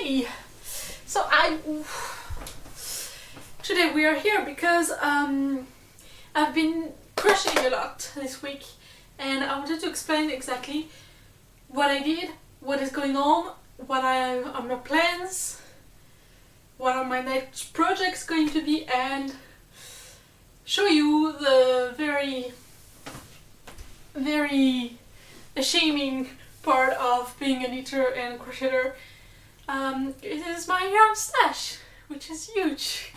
Hey! So today we are here because I've been crocheting a lot this week and I wanted to explain exactly what I did, what is going on, what are my plans, what are my next projects going to be, and show you the very shaming part of being a knitter and crocheter. It is my yarn stash, which is huge.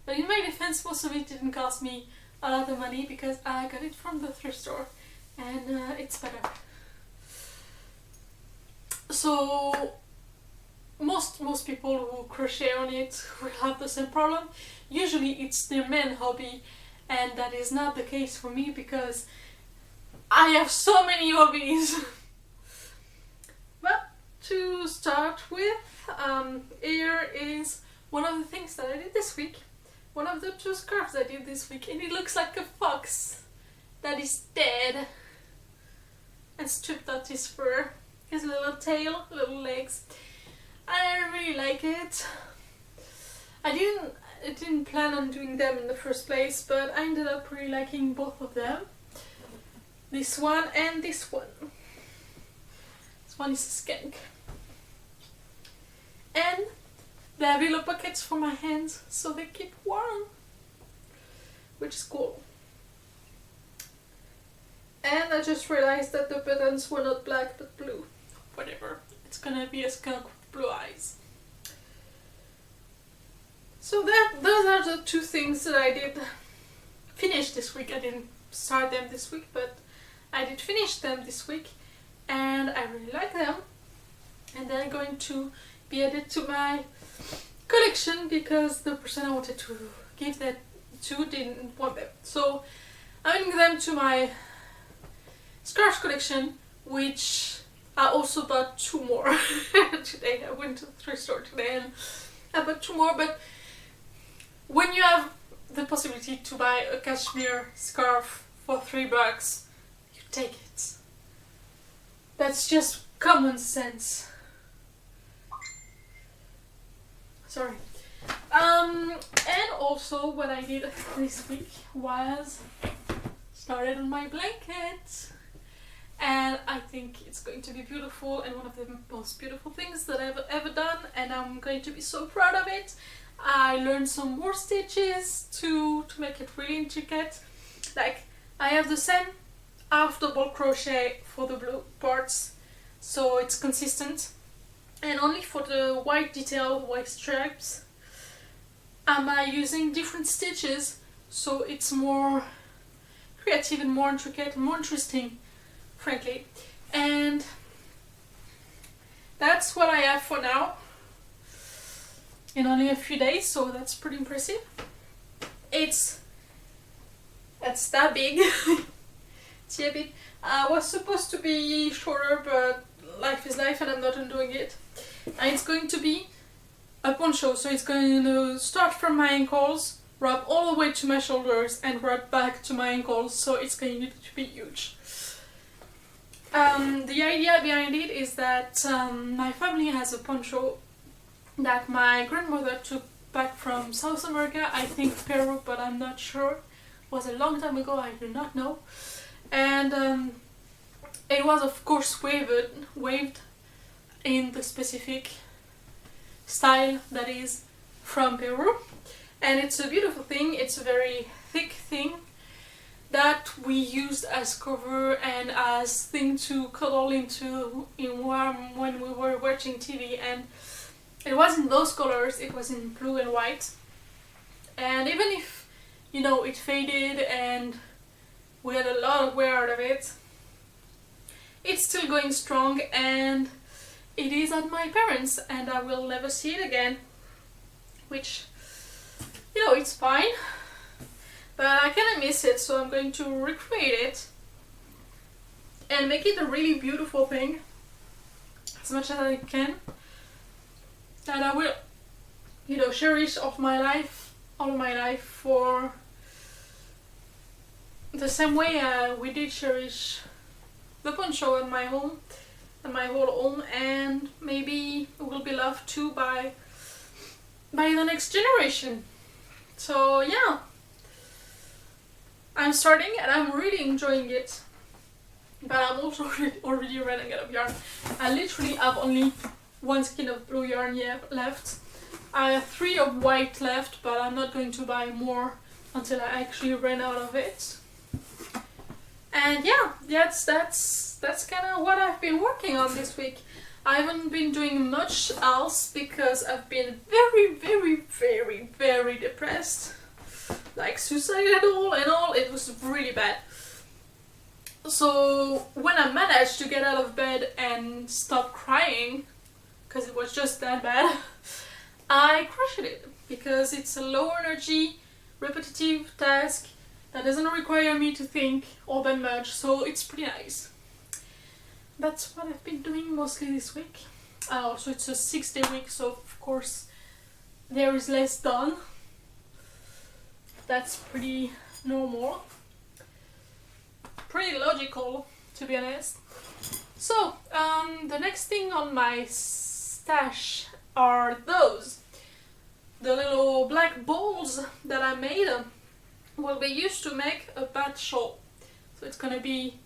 But in my defense, most of it didn't cost me a lot of money because I got it from the thrift store and it's better. So most people who crochet on it will have the same problem. Usually it's their main hobby, and that is not the case for me because I have so many hobbies. But to start with, here is one of the things that I did this week. One of the two scarves I did this week, and it looks like a fox that is dead and stripped out his fur, his little tail, little legs. I really like it. I didn't plan on doing them in the first place, but I ended up really liking both of them. This one and this one. This one is a skunk. And they have little pockets for my hands so they keep warm, which is cool. And I just realized that the buttons were not black but blue. Whatever, it's gonna be a skunk with blue eyes. So those are the two things that I did finish this week. I didn't start them this week, but I did finish them this week and I really like them. And they're going to be added to my collection because the person I wanted to give that to didn't want them. So I'm adding them to my scarves collection, which I also bought two more today. I went to the thrift store today and I bought two more. But when you have the possibility to buy a cashmere scarf for $3, you take it. That's just common sense. Sorry. And also what I did this week was started on my blanket, and I think it's going to be beautiful and one of the most beautiful things that I've ever done, and I'm going to be so proud of it. I learned some more stitches to make it really intricate. Like, I have the same half double crochet for the blue parts, so it's consistent. And only for the white detail, white stripes, am I using different stitches, so it's more creative and more intricate and more interesting, frankly. And that's what I have for now in only a few days, so that's pretty impressive. It's that big. It's a bit. I was supposed to be shorter, but life is life and I'm not undoing it. And it's going to be a poncho, so it's going to start from my ankles, wrap all the way to my shoulders and wrap back to my ankles, so it's going to be huge. The idea behind it is that my family has a poncho that my grandmother took back from South America, I think Peru, but I'm not sure. It was a long time ago, I do not know. And it was of course waved in the specific style that is from Peru, and it's a beautiful thing. It's a very thick thing that we used as cover and as thing to cuddle into in warm when we were watching TV, and it wasn't those colors, it was in blue and white. And even if, you know, it faded and we had a lot of wear out of it, it's still going strong, and it is at my parents' and I will never see it again, which, you know, it's fine, but I kinda miss it, so I'm going to recreate it and make it a really beautiful thing as much as I can, that I will, you know, cherish all of my life for the same way we did cherish the poncho in my home. and my whole home, and maybe it will be loved too by the next generation. So yeah, I'm starting and I'm really enjoying it, but I'm also already running out of yarn. I literally have only one skein of blue yarn left. I have 3 of white left, but I'm not going to buy more until I actually run out of it. And yeah, that's kind of what I've been working on this week. I haven't been doing much else because I've been very depressed. Like suicidal and all, it was really bad. So when I managed to get out of bed and stop crying, because it was just that bad, I crushed it, because it's a low energy, repetitive task that doesn't require me to think all that much, so it's pretty nice. That's what I've been doing mostly this week. Also, it's a 6-day week, so of course there is less done. That's pretty normal. Pretty logical, to be honest. So, the next thing on my stash are those. The little black balls that I made will be used to make a bat shawl. So it's gonna be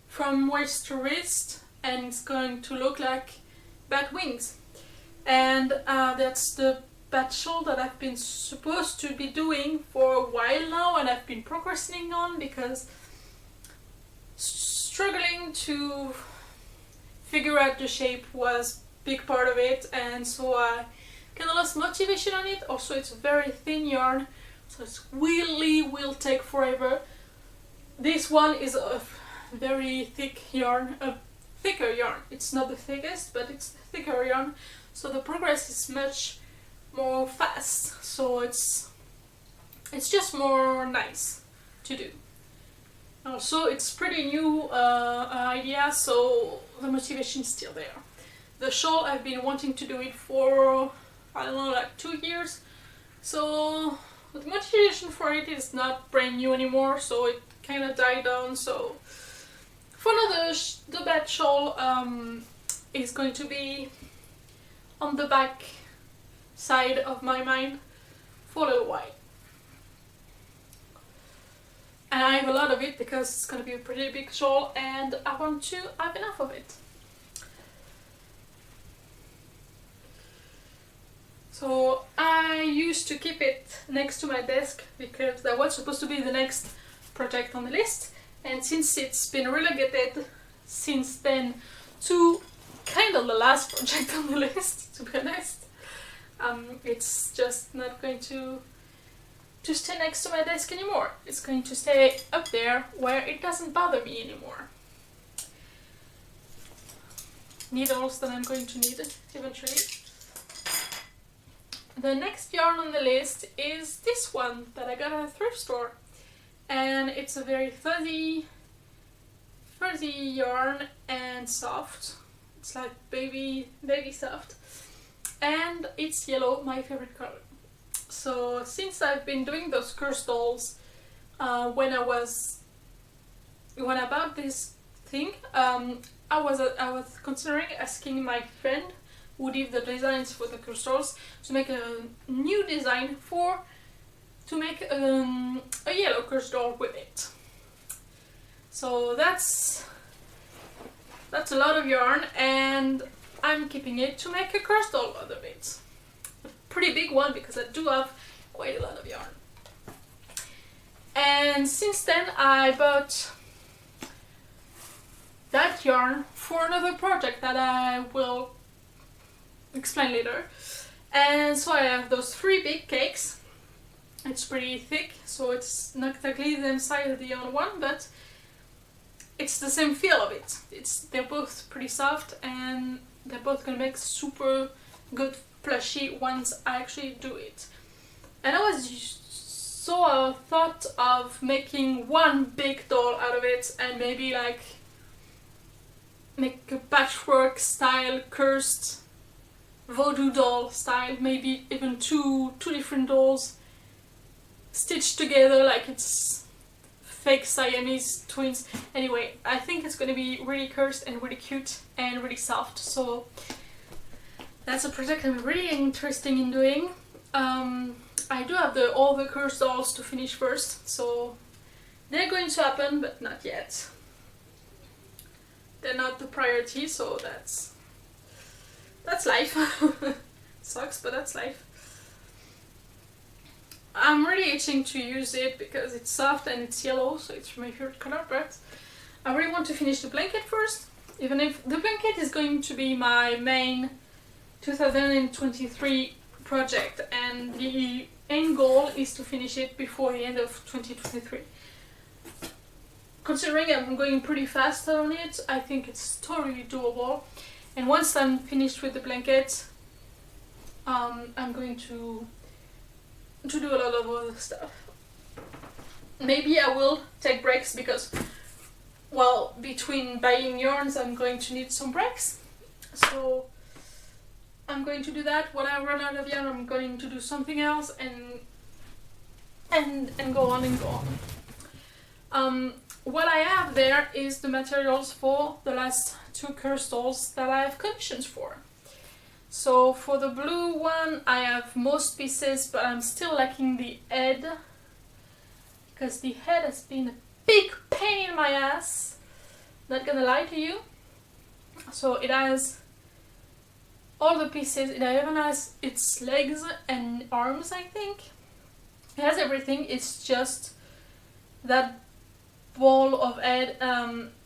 from waist to wrist, and it's going to look like bat wings. And that's the bat shawl that I've been supposed to be doing for a while now, and I've been procrastinating on because struggling to figure out the shape was a big part of it, and so I kind of lost motivation on it. Also, it's very thin yarn, so it really will take forever. This one is a very thick yarn, a thicker yarn. It's not the thickest, but it's the thicker yarn, so the progress is much more fast. So it's just more nice to do. Also, it's pretty new idea, so the motivation is still there. The shawl, I've been wanting to do it for, I don't know, like 2 years. So the motivation for it is not brand new anymore, so it kind of died down. So for now, the bat shawl is going to be on the back side of my mind for a little while. And I have a lot of it because it's going to be a pretty big shawl and I want to have enough of it. So I used to keep it next to my desk because that was supposed to be the next project on the list, and since it's been relegated since then to kind of the last project on the list, to be honest, it's just not going to stay next to my desk anymore. It's going to stay up there where it doesn't bother me anymore. Needles that I'm going to need eventually. The next yarn on the list is this one that I got at a thrift store, and it's a very fuzzy yarn and soft. It's like baby soft, and it's yellow, my favorite color. So since I've been doing those curse dolls, when I bought this thing, I was considering asking my friend who did the designs for the curse dolls to make a new design to make a yellow curse doll with it. So that's a lot of yarn, and I'm keeping it to make a curse doll out of it. A pretty big one because I do have quite a lot of yarn. And since then I bought that yarn for another project that I will explain later. And so I have those 3 big cakes. It's pretty thick, so it's not exactly the same size as the other one, but it's the same feel of it. They're both pretty soft, and they're both gonna make super good plushy once I actually do it. And I thought of making one big doll out of it, and maybe like make a patchwork style cursed voodoo doll style, maybe even two different dolls stitched together like it's fake Siamese twins. Anyway, I think it's going to be really cursed and really cute and really soft. So that's a project I'm really interested in doing. I do have all the cursed dolls to finish first, so they're going to happen, but not yet. They're not the priority, so that's life. Sucks, but that's life. I'm really itching to use it because it's soft and it's yellow, so it's my favorite color, but I really want to finish the blanket first, even if the blanket is going to be my main 2023 project, and the end goal is to finish it before the end of 2023. Considering I'm going pretty fast on it, I think it's totally doable. And once I'm finished with the blanket, I'm going to do a lot of other stuff. Maybe I will take breaks because, well, between buying yarns I'm going to need some breaks. So I'm going to do that. When I run out of yarn, I'm going to do something else and go on and go on. What I have there is the materials for the last 2 cursed dolls that I have commissions for. So for the blue one I have most pieces, but I'm still lacking the head, because the head has been a big pain in my ass, not gonna lie to you. So it has all the pieces, it even has its legs and arms, I think. It has everything, it's just that ball of head.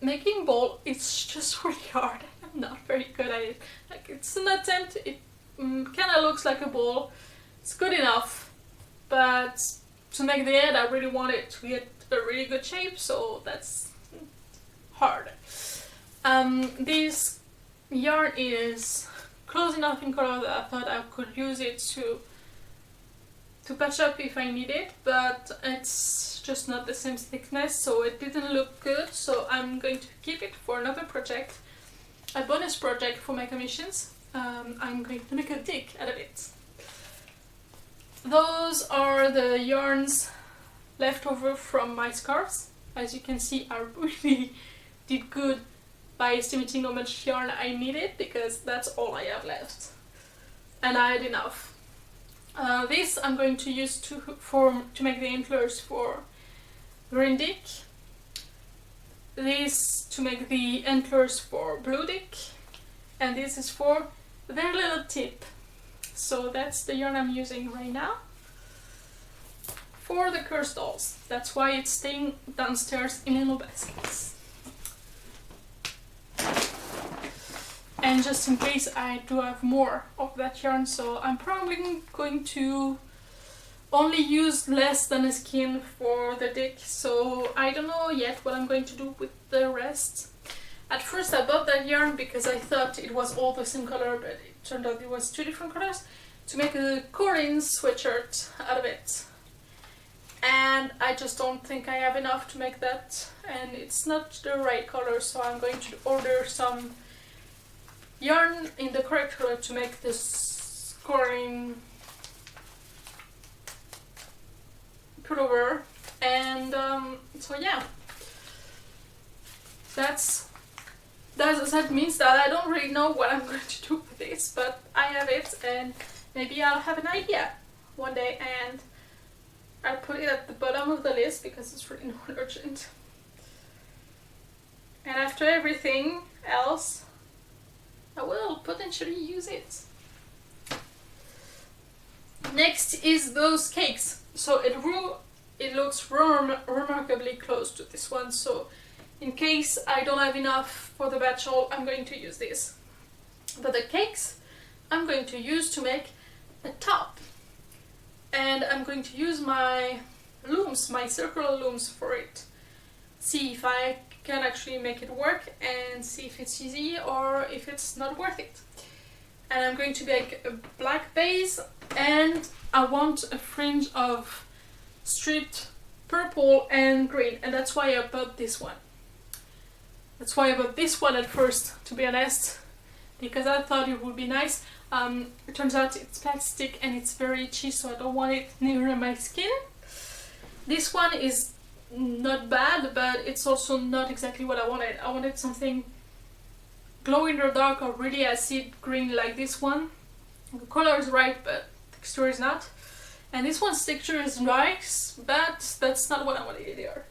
Making ball, it's just really hard. I'm not very good at it. Like, it's an attempt, it kind of looks like a ball. It's good enough, but to make the head I really want it to get a really good shape, so that's hard. This yarn is close enough in color that I thought I could use it to patch up if I need it, but it's just not the same thickness, so it didn't look good, so I'm going to keep it for another project, a bonus project for my commissions. I'm going to make a dig out of it. Those are the yarns left over from my scarves. As you can see, I really did good by estimating how much yarn I needed, because that's all I have left, and I had enough. This I'm going to use to make the antlers for Green Dick. This to make the antlers for Blue Dick, and this is for their little tip. So that's the yarn I'm using right now for the cursed dolls. That's why it's staying downstairs in little baskets. And just in case I do have more of that yarn, so I'm probably going to only use less than a skein for the dick, so I don't know yet what I'm going to do with the rest. At first I bought that yarn because I thought it was all the same color, but it turned out it was 2 different colors, to make a Corinne sweatshirt out of it. And I just don't think I have enough to make that, and it's not the right color, so I'm going to order some yarn in the correct color to make this Corinne pullover. And so yeah, that means that I don't really know what I'm going to do with this, but I have it, and maybe I'll have an idea one day and I'll put it at the bottom of the list because it's really not urgent. And after everything else, I will potentially use it. Next is those cakes. So it looks remarkably close to this one, so in case I don't have enough for the batch haul, I'm going to use this. But the cakes I'm going to use to make a top. And I'm going to use my looms, my circular looms for it. See if I can actually make it work and see if it's easy or if it's not worth it. And I'm going to make a black base, and I want a fringe of striped purple and green, and that's why I bought this one. That's why I bought this one at first, to be honest, because I thought it would be nice. It turns out it's plastic and it's very itchy, so I don't want it near my skin. This one is not bad, but it's also not exactly what I wanted. I wanted something glow in the dark or really acid green like this one. The color is right, but texture is not. And this one's texture is nice, but that's not what I wanted either.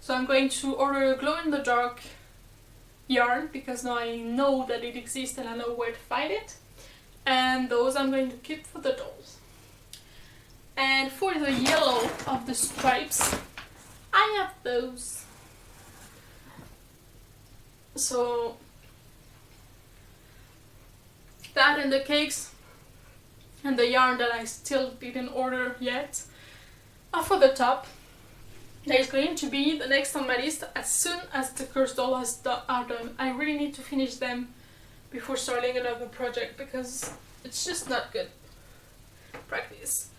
So I'm going to order a glow in the dark yarn because now I know that it exists and I know where to find it. And those I'm going to keep for the dolls. And for the yellow of the stripes, I have those. So that and the cakes and the yarn that I still didn't order yet are for the top. That is going to be the next on my list as soon as the cursed dolls are done. I really need to finish them before starting another project because it's just not good practice.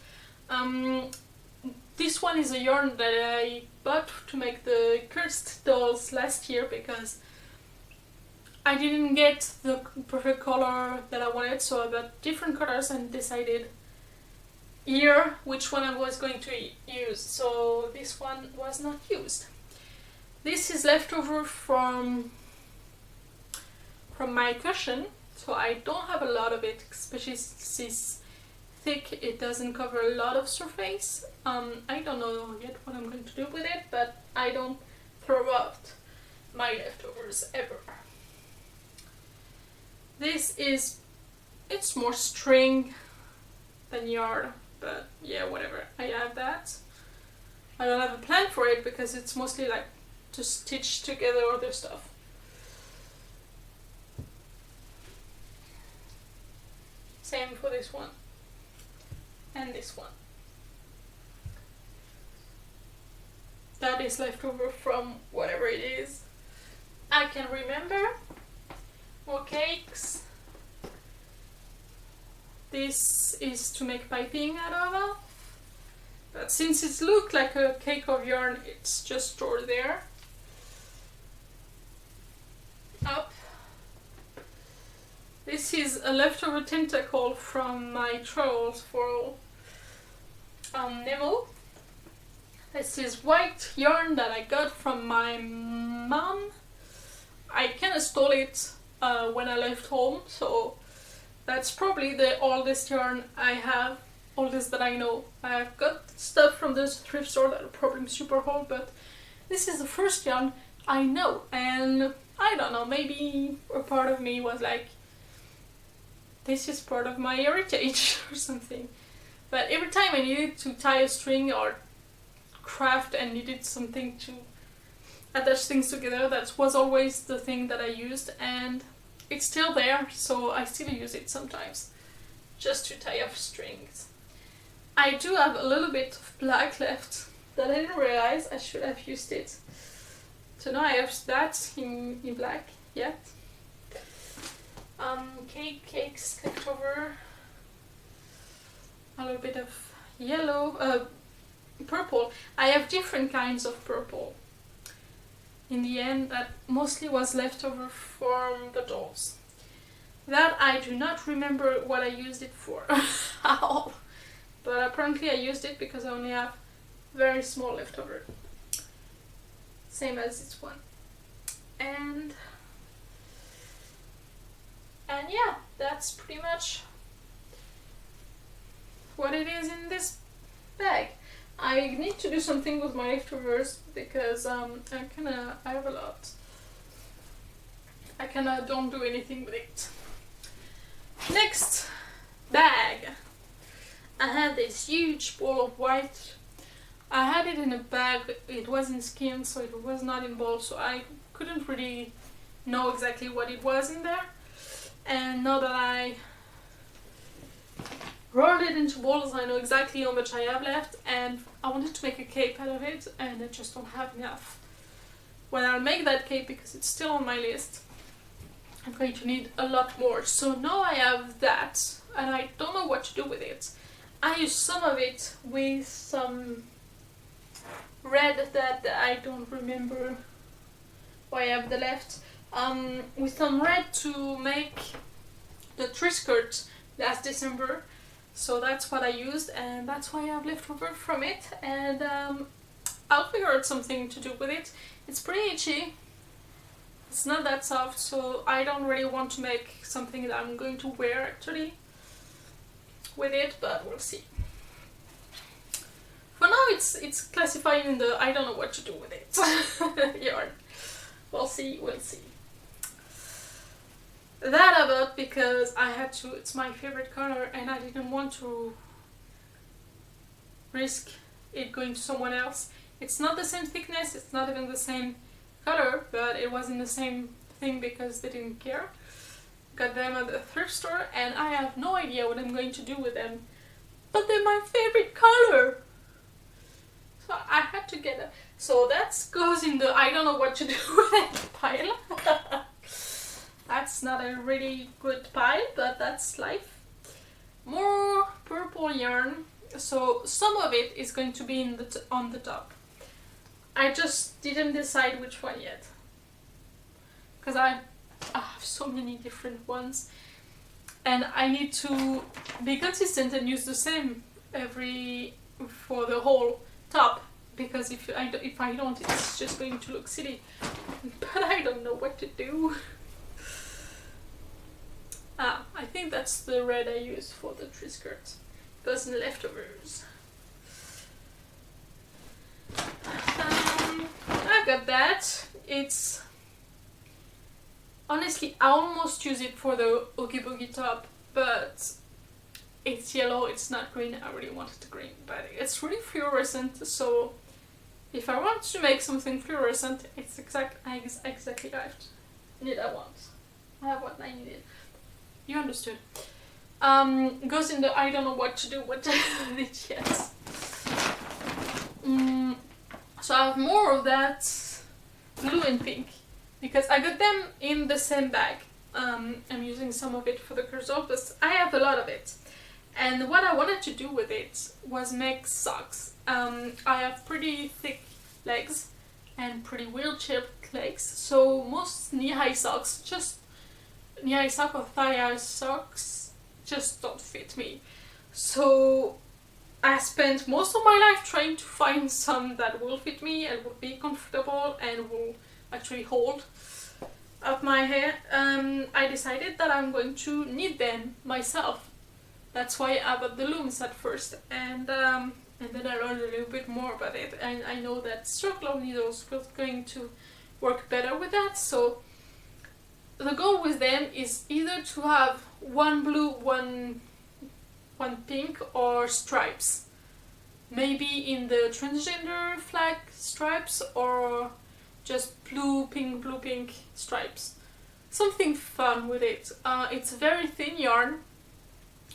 This one is a yarn that I bought to make the cursed dolls last year because I didn't get the perfect color that I wanted, so I bought different colors and decided here which one I was going to use. So this one was not used. This is leftover from my cushion, so I don't have a lot of it, especially since it's thick, it doesn't cover a lot of surface. I don't know yet what I'm going to do with it, but I don't throw out my leftovers ever. This is, it's more string than yarn, but yeah, whatever, I have that. I don't have a plan for it because it's mostly like to stitch together other stuff. Same for this one and this one. That is leftover from whatever it is. I can remember. More cakes. This is to make piping out of, but since it looked like a cake of yarn, it's just stored there. Up. This is a leftover tentacle from my trawls for Nemo. This is white yarn that I got from my mom. I kind of stole it when I left home, so that's probably the oldest yarn I have, oldest that I know. I've got stuff from this thrift store that are probably super old, but this is the first yarn I know, and I don't know, maybe a part of me was like, this is part of my heritage or something. But every time I needed to tie a string or craft and needed something to attach things together, that was always the thing that I used, and it's still there, so I still use it sometimes just to tie up strings. I do have a little bit of black left that I didn't realize I should have used it. So now I have that in black, yeah. Cakes left over, a little bit of yellow, purple. I have different kinds of purple. In the end, that mostly was left over from the dolls. That I do not remember what I used it for at all. But apparently I used it because I only have very small leftover. Same as this one. And yeah, that's pretty much what it is in this bag. I need to do something with my leftovers because I have a lot. I kinda don't do anything with it. Next bag. I had this huge ball of white. I had it in a bag, it was in skin, so it was not in ball, so I couldn't really know exactly what it was in there. And now that I rolled it into balls, I know exactly how much I have left, and I wanted to make a cape out of it, and I just don't have enough. When I'll make that cape, because it's still on my list, I'm going to need a lot more. So now I have that, and I don't know what to do with it. I use some of it with some red that I don't remember why I have the left. With some red to make the tree skirt last December. So that's what I used, and that's why I have leftover from it. And I'll figure out something to do with it. It's pretty itchy. It's not that soft, so I don't really want to make something that I'm going to wear actually with it, but we'll see. For now it's classified in the I don't know what to do with it yarn. We'll see. That about because I had to, it's my favorite color and I didn't want to risk it going to someone else. It's not the same thickness, it's not even the same color, but it was in the same thing because they didn't care. Got them at the thrift store and I have no idea what I'm going to do with them. But they're my favorite color! So I had to get it. So that goes in the I don't know what to do with it pile. That's not a really good pile, but that's life. More purple yarn. So some of it is going to be in on the top. I just didn't decide which one yet. Because I have so many different ones. And I need to be consistent and use the same for the whole top. Because if I don't, it's just going to look silly. But I don't know what to do. I think that's the red I used for the tree skirt. It goes in the leftovers. I got that. It's honestly I almost use it for the Oogie Boogie top, but it's yellow, it's not green. I really wanted the green, but it's really fluorescent, so if I want to make something fluorescent, it's exactly what I want. I have what I needed. You understood. Goes in the I don't know what to do with it yet. So I have more of that blue and pink because I got them in the same bag. I'm using some of it for the cursor, but I have a lot of it. And what I wanted to do with it was make socks. I have pretty thick legs and pretty wheel-shaped legs, so most knee-high socks, just knee-high sock or thigh-high socks, just don't fit me. So I spent most of my life trying to find some that will fit me and will be comfortable and will actually hold up my hair. I decided that I'm going to knit them myself. That's why I bought the looms at first, and then I learned a little bit more about it, and I know that circular needles was going to work better with that. So the goal with them is either to have one blue, one pink, or stripes. Maybe in the transgender flag stripes, or just blue, pink stripes. Something fun with it. It's very thin yarn,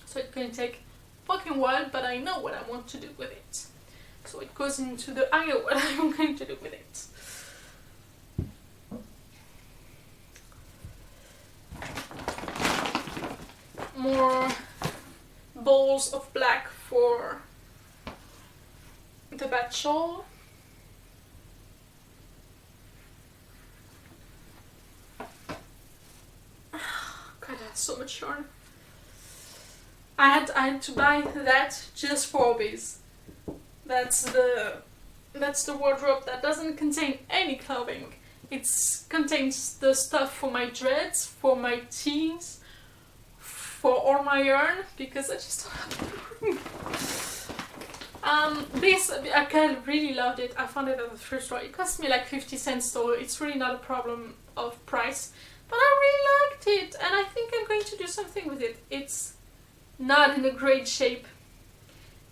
so it can take a fucking while, but I know what I want to do with it. So it goes into the I know what I'm going to do with it. More balls of black for the bat shawl. God, that's so much yarn. I had to buy that just for these. That's the wardrobe that doesn't contain any clothing. It contains the stuff for my dreads, for my tees, for all my yarn, because I just don't have room. This, I kind of really loved it. I found it at the thrift store. It cost me like 50 cents, so it's really not a problem of price. But I really liked it, and I think I'm going to do something with it. It's not in a great shape,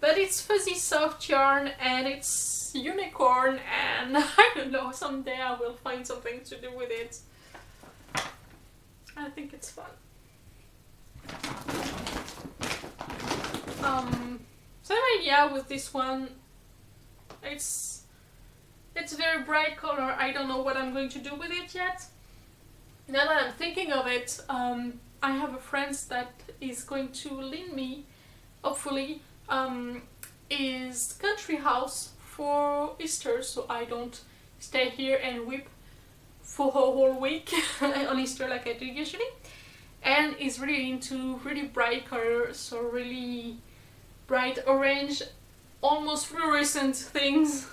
but it's fuzzy soft yarn, and it's unicorn, and I don't know, someday I will find something to do with it. I think it's fun. Same idea with this one. It's very bright color. I don't know what I'm going to do with it yet. Now that I'm thinking of it, I have a friend that is going to lend me, hopefully, his country house for Easter, so I don't stay here and weep for a whole week on Easter like I do usually. And is really into really bright colors, so really bright orange, almost fluorescent things.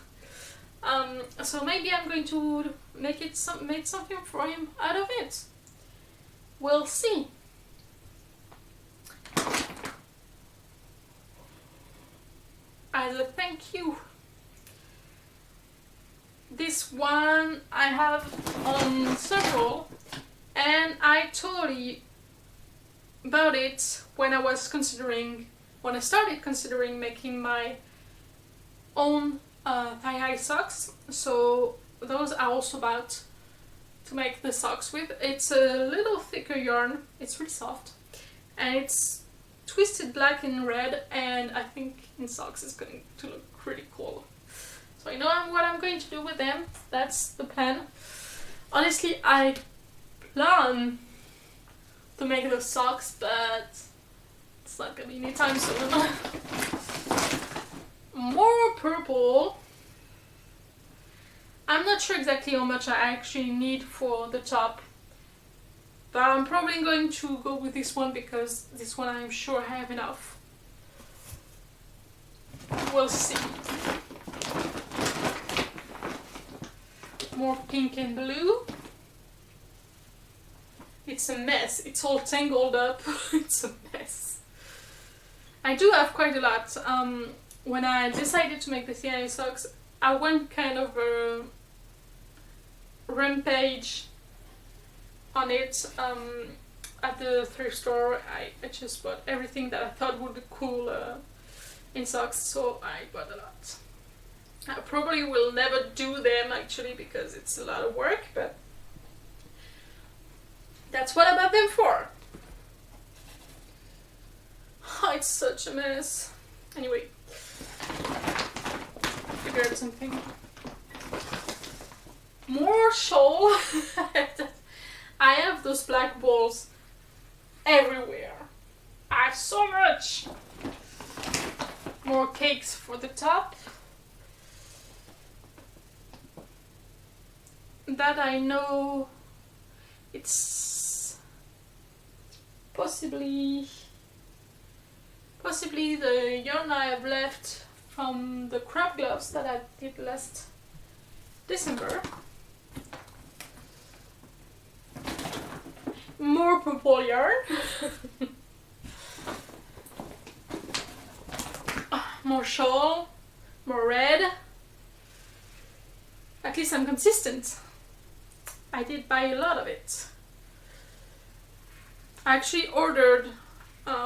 So maybe I'm going to make something for him out of it. We'll see. As a thank you, this one I have on several, and I told you about it when I started considering making my own thigh-high socks. So those are also about to make the socks with. It's a little thicker yarn, it's really soft, and it's twisted black and red, and I think in socks it's going to look really cool. So I know what I'm going to do with them. That's the plan. Honestly, I plan to make those socks, but it's not gonna be anytime soon. More purple. I'm not sure exactly how much I actually need for the top, but I'm probably going to go with this one because this one I'm sure I have enough. We'll see. More pink and blue. It's a mess. It's all tangled up. It's a mess. I do have quite a lot. When I decided to make the thigh socks, I went kind of a rampage on it. At the thrift store, I just bought everything that I thought would be cool in socks, so I bought a lot. I probably will never do them actually because it's a lot of work, but that's what I bought them for. Oh, it's such a mess. Anyway, figured something. More shawl. I have those black balls everywhere. I have so much. More cakes for the top. That I know it's possibly the yarn I have left from the crab gloves that I did last December. More purple yarn. More shawl, more red. At least I'm consistent. I did buy a lot of it. I actually ordered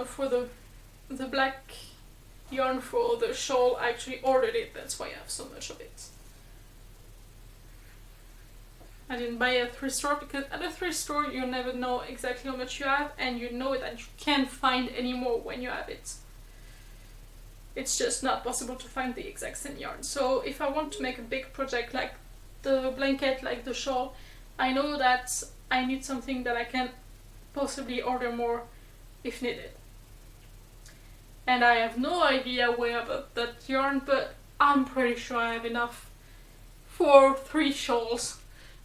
for the black yarn for the shawl. I actually ordered it, that's why I have so much of it. I didn't buy at a thrift store because at a thrift store you never know exactly how much you have, and you know that you can't find any more when you have it. It's just not possible to find the exact same yarn. So if I want to make a big project like the blanket, like the shawl, I know that I need something that I can possibly order more if needed. And I have no idea where about that yarn, but I'm pretty sure I have enough for 3 shawls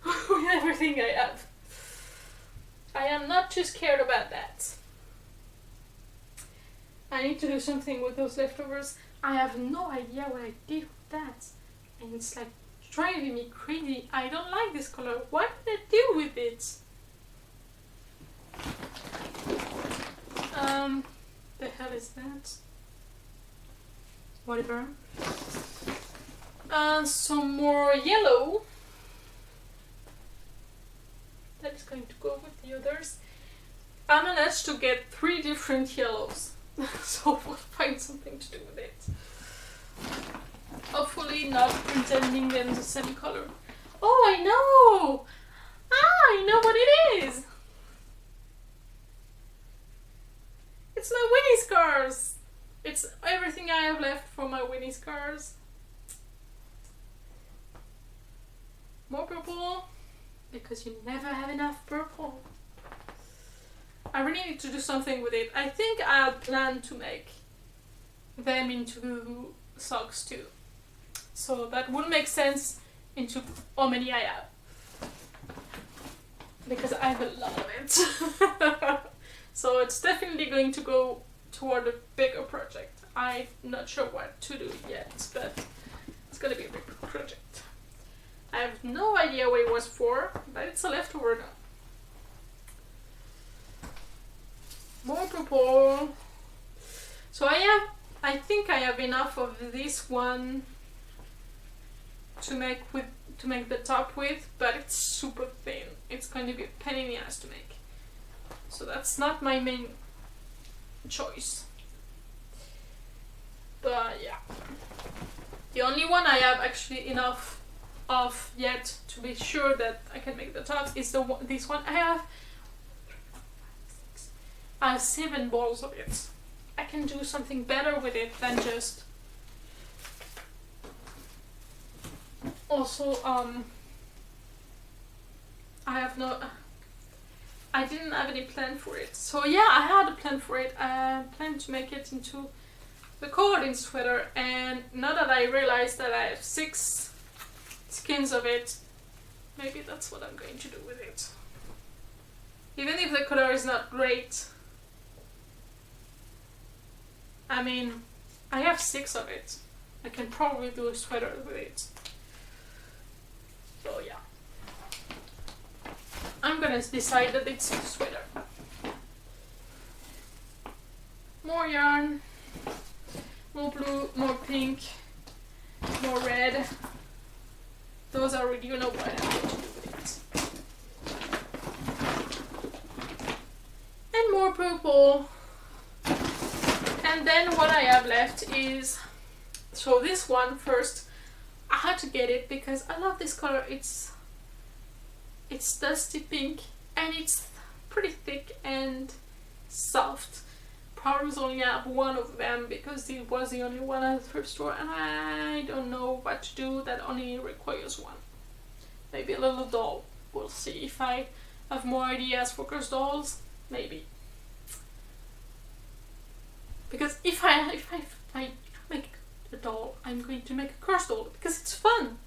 with everything I have. I am not too scared about that. I need to do something with those leftovers. I have no idea what I did with that. And it's like driving me crazy. I don't like this color. What did I do with it? The hell is that? Whatever. Some more yellow. That's going to go with the others. I managed to get 3 different yellows. So we'll find something to do with it. Hopefully not pretending them the same color. Oh, I know! I know what it is! It's my Winnie scarves! It's everything I have left for my Winnie scarves. More purple, because you never have enough purple. I really need to do something with it. I think I had planned to make them into socks too. So that would make sense into how many I have. Because I have a lot of it. So it's definitely going to go toward a bigger project. I'm not sure what to do yet, but it's gonna be a big project. no idea what it was for, but it's a leftover now. More purple. So I think I have enough of this one to make the top with, but it's super thin. It's going to be a pain in the ass to make. So that's not my main choice. But yeah. The only one I have actually enough of yet to be sure that I can make the top is this one. I have 7 balls of it. I can do something better with it than just... Also, I didn't have any plan for it. So yeah, I had a plan for it. I planned to make it into the coloring sweater, and now that I realized that I have 6 skins of it, maybe that's what I'm going to do with it. Even if the color is not great, I mean, I have 6 of it. I can probably do a sweater with it. So yeah. I'm gonna decide that it's a sweater. More yarn, more blue, more pink, more red. Those are really, you know what I'm going to do with it. And more purple. And then what I have left is, so this one first, I had to get it because I love this color. It's dusty pink and it's pretty thick and soft. Probably only have one of them because it was the only one at the thrift store, and I don't know what to do that only requires one. Maybe a little doll. We'll see if I have more ideas for cursed dolls. Maybe. Because if I make a doll, I'm going to make a cursed doll because it's fun.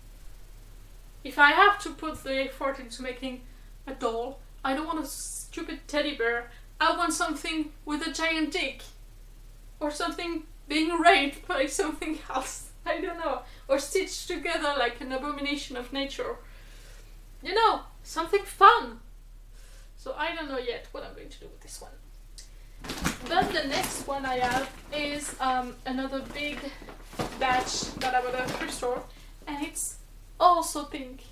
If I have to put the effort into making a doll, I don't want a stupid teddy bear. I want something with a giant dick. Or something being raped by something else. I don't know. Or stitched together like an abomination of nature. You know, something fun. So I don't know yet what I'm going to do with this one. But the next one I have is another big batch that I bought at the thrift store. And it's also pink.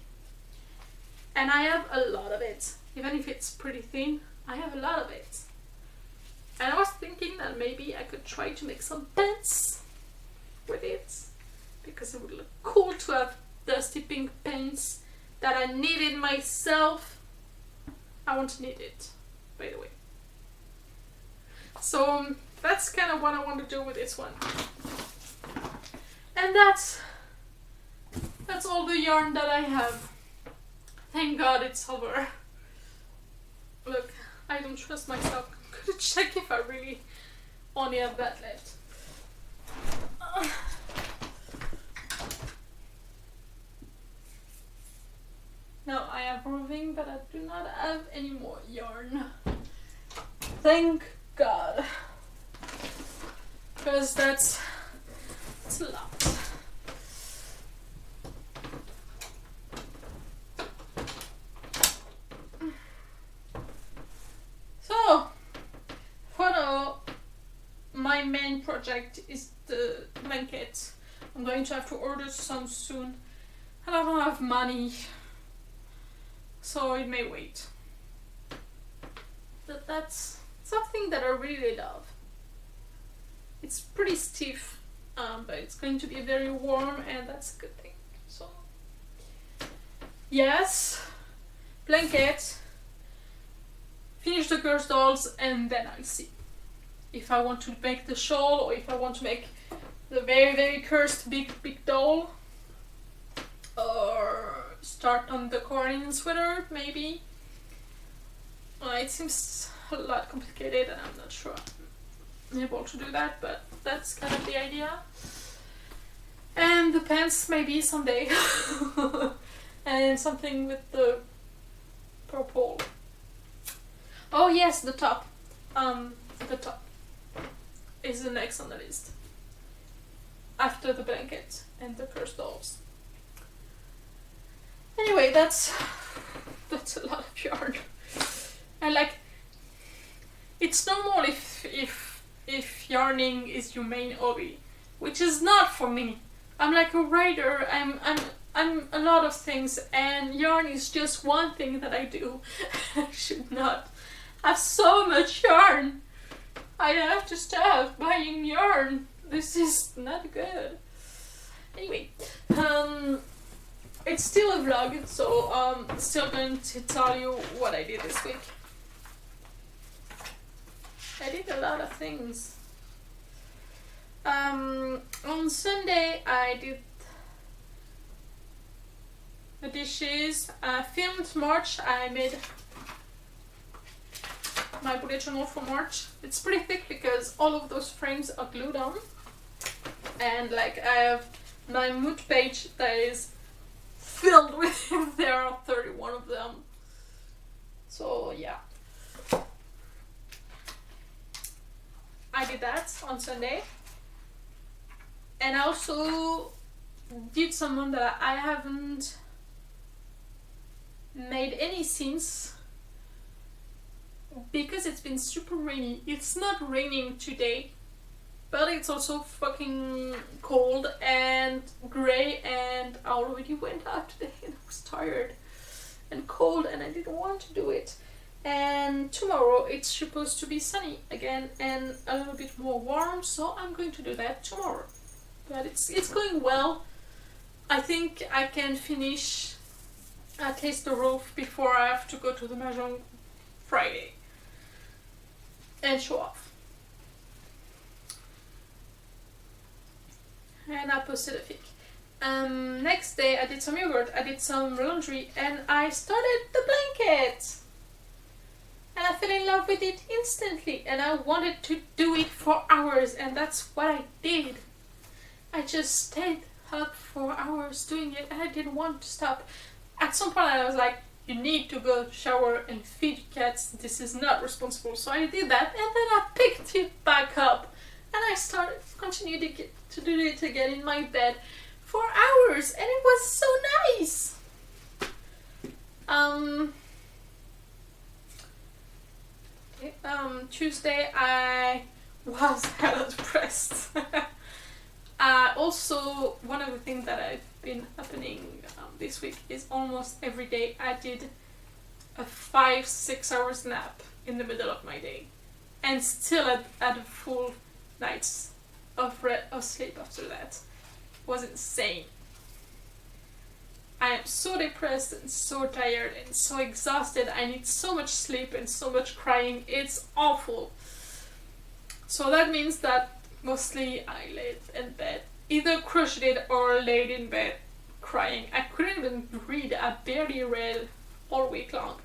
And I have a lot of it. Even if it's pretty thin, I have a lot of it. And I was thinking that maybe I could try to make some pants with it. Because it would look cool to have dusty pink pants that I knitted myself. I won't knit it, by the way. So that's kind of what I want to do with this one. And that's all the yarn that I have. Thank God it's over. Look, I don't trust myself. I'm gonna check if I really only have that left. No, I have roving, but I do not have any more yarn. Thank God. Because that's a lot. So, for now, my main project is the blanket. I'm going to have to order some soon. And I don't have money, so it may wait. But that's something that I really love. It's pretty stiff, but it's going to be very warm, and that's a good thing. So, yes, blanket. Finish the cursed dolls, and then I'll see if I want to make the shawl or if I want to make the very, very cursed big doll, or start on the Korean sweater maybe. It seems a lot complicated and I'm not sure I'm able to do that, but that's kind of the idea. And the pants maybe someday. And something with the purple. Oh yes, the top. The top is the next on the list. After the blanket and the cursed dolls. Anyway, that's a lot of yarn. And like, it's normal if yarning is your main hobby, which is not for me. I'm like a writer. I'm a lot of things, and yarn is just one thing that I do. I should not have so much yarn. I have to stop buying yarn. This is not good. Anyway, it's still a vlog, so I'm still going to tell you what I did this week. I did a lot of things. On Sunday I did the dishes. I filmed March. I made my bullet journal for March. It's pretty thick because all of those frames are glued on, and like I have my mood page that is filled with them. There are 31 of them. So yeah, I did that on Sunday. And I also did someone that I haven't made any since, because it's been super rainy. It's not raining today, but it's also fucking cold and grey, and I already went out today and I was tired and cold and I didn't want to do it. And tomorrow it's supposed to be sunny again and a little bit more warm, so I'm going to do that tomorrow. But it's going well. I think I can finish at least the roof before I have to go to the Mahjong Friday and show off. And I posted a pic. Next day I did some yogurt, I did some laundry, and I started the blanket. And I fell in love with it instantly, and I wanted to do it for hours, and that's what I did. I just stayed up for hours doing it, and I didn't want to stop. At some point I was like, you need to go shower and feed cats, this is not responsible. So I did that, and then I picked it back up and I continued to do it again in my bed for hours, and it was so nice. Tuesday I was hella depressed. Also, one of the things that I've been happening this week is almost every day I did a 5-6 hours nap in the middle of my day, and still had a full night's of sleep after that. It was insane. I am so depressed and so tired and so exhausted. I need so much sleep and so much crying. It's awful. So that means that mostly I laid in bed, either crocheted or laid in bed crying. I couldn't even read. I barely read all week long.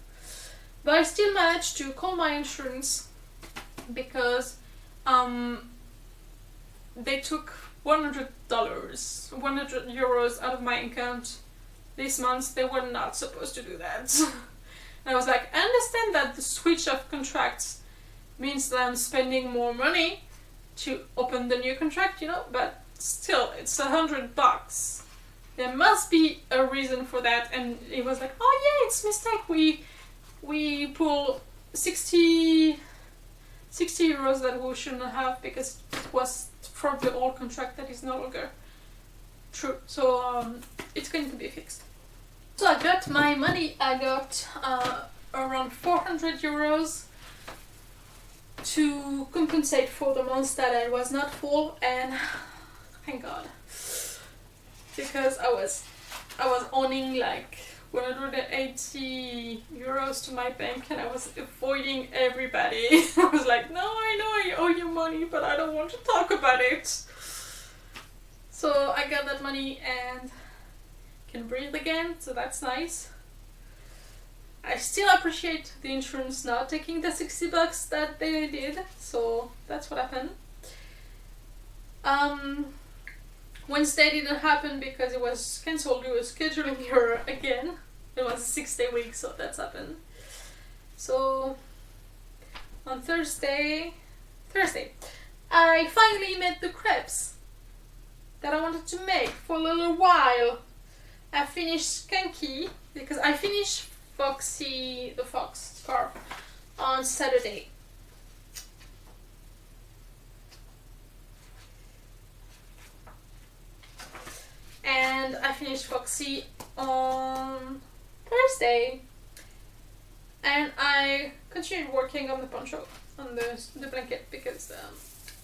But I still managed to call my insurance because they took $100, €100 out of my account this month. They were not supposed to do that. And I was like, I understand that the switch of contracts means that I'm spending more money to open the new contract, you know, but still, it's $100. There must be a reason for that. And it was like, oh yeah, it's a mistake. We pull 60 euros that we shouldn't have because it was from the old contract that is no longer true. So it's going to be fixed. So I got my money. I got around 400 euros to compensate for the months that I was not full, and thank God, because I was owning like 180 euros to my bank, and I was avoiding everybody. I was like, no, I know I owe you money, but I don't want to talk about it. So I got that money and can breathe again, so that's nice. I still appreciate the insurance not taking the $60 that they did, so that's what happened. Wednesday didn't happen because it was cancelled. We were scheduling her again. It was a 6-day week, so that's happened. So on Thursday, I finally made the crepes that I wanted to make for a little while. I finished Skanky because I finished Foxy the Fox scarf on Saturday. And I finished Foxy on Thursday. And I continued working on the poncho, on the blanket, because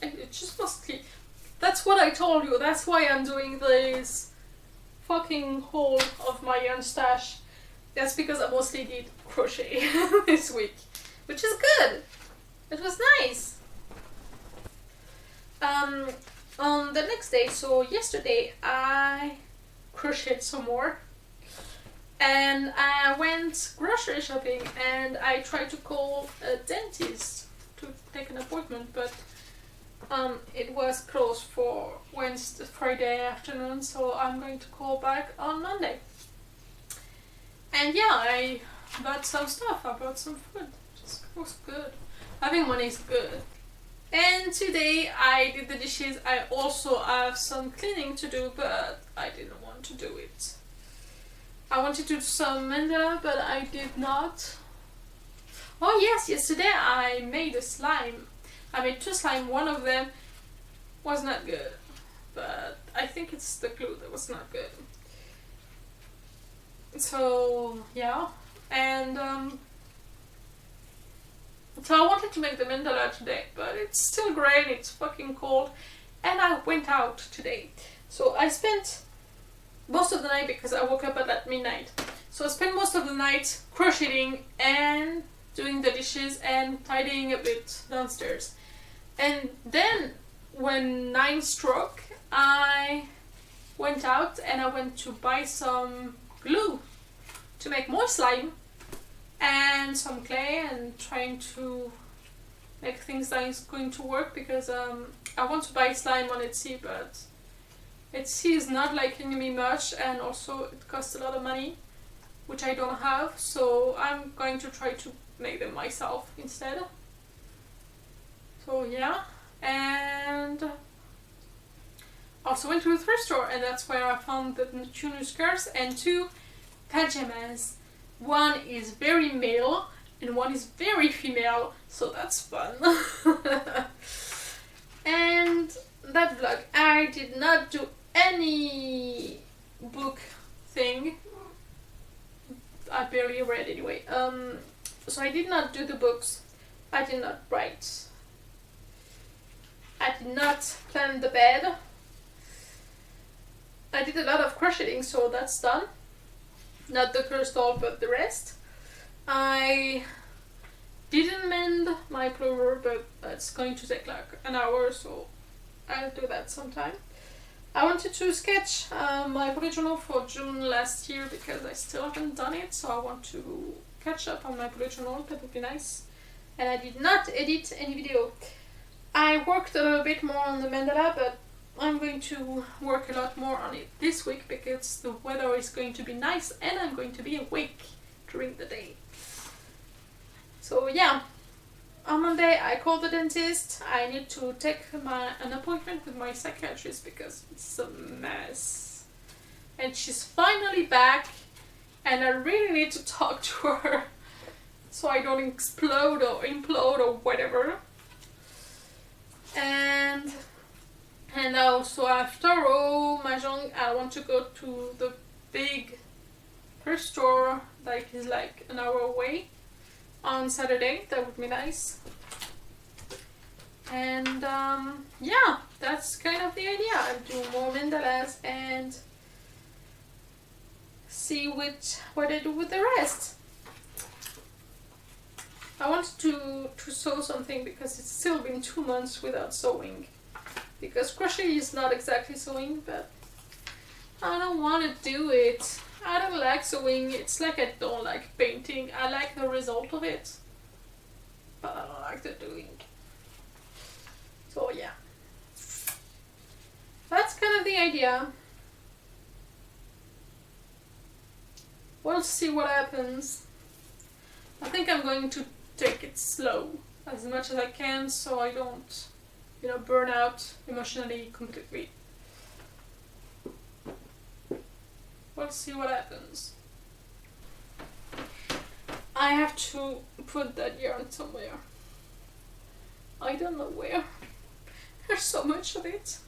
it just mostly, that's what I told you, that's why I'm doing this fucking haul of my yarn stash. That's because I mostly did crochet this week, which is good. It was nice. On the next day, so yesterday, I crocheted some more. And I went grocery shopping and I tried to call a dentist to take an appointment, but it was closed for Friday afternoon, so I'm going to call back on Monday. And yeah, I bought some stuff, I bought some food, it was good. Having money is good. And today I did the dishes. I also have some cleaning to do, but I didn't want to do it. I wanted to do some mandala, but I did not. Oh yes, yesterday I made a slime. I made 2 slime, one of them was not good. But I think it's the glue that was not good. So yeah, and so I wanted to make the mandala today, but it's still grey and it's fucking cold. And I went out today. So I spent most of the night, because I woke up at midnight. So I spent most of the night crocheting and doing the dishes and tidying a bit downstairs. And then when 9 struck, I went out and I went to buy some glue to make more slime and some clay, and trying to make things that is going to work, because I want to buy slime on Etsy, but Etsy is not liking me much, and also it costs a lot of money, which I don't have, so I'm going to try to make them myself instead. So yeah, and also went to the thrift store, and that's where I found the 2 new skirts and 2 pajamas. One is very male and one is very female, so that's fun. And that vlog, I did not do any book thing. I barely read anyway. So I did not do the books. I did not write. I did not plan the bed. I did a lot of crocheting, so that's done. Not the crystal, but the rest. I didn't mend my plover, but it's going to take like an hour, so I'll do that sometime. I wanted to sketch my bullet journal for June last year, because I still haven't done it, so I want to catch up on my bullet journal. That would be nice. And I did not edit any video. I worked a little bit more on the mandala, but I'm going to work a lot more on it this week, because the weather is going to be nice and I'm going to be awake during the day. So yeah, on Monday I called the dentist. I need to take an appointment with my psychiatrist because it's a mess. And she's finally back, and I really need to talk to her so I don't explode or implode or whatever. And also after Mahjong, I want to go to the big thrift store that is like an hour away on Saturday. That would be nice. And yeah, that's kind of the idea. I'll do more mandalas and see what I do with the rest. I wanted to sew something, because it's still been 2 months without sewing. Because crochet is not exactly sewing, but I don't want to do it. I don't like sewing. It's like I don't like painting. I like the result of it, but I don't like the doing. So yeah, that's kind of the idea. We'll see what happens. I think I'm going to take it slow as much as I can, so I don't, burn out emotionally completely. We'll see what happens. I have to put that yarn somewhere. I don't know where. There's so much of it.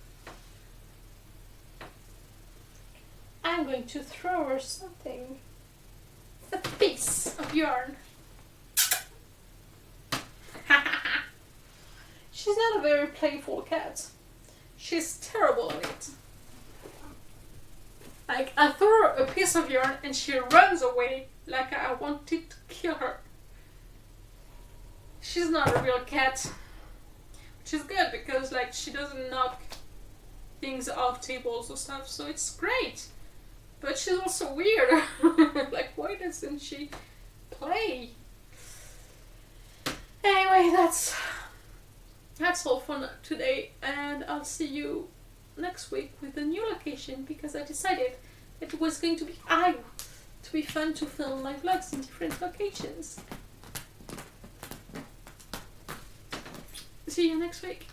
I'm going to throw her something. A piece of yarn. She's not a very playful cat. She's terrible at it. Like, I throw her a piece of yarn and she runs away like I wanted to kill her. She's not a real cat. Which is good because, like, she doesn't knock things off tables or stuff, so it's great. But she's also weird. Like, why doesn't she play? Anyway, that's all for today, and I'll see you next week with a new location because I decided it was going to be fun to film my vlogs in different locations. See you next week.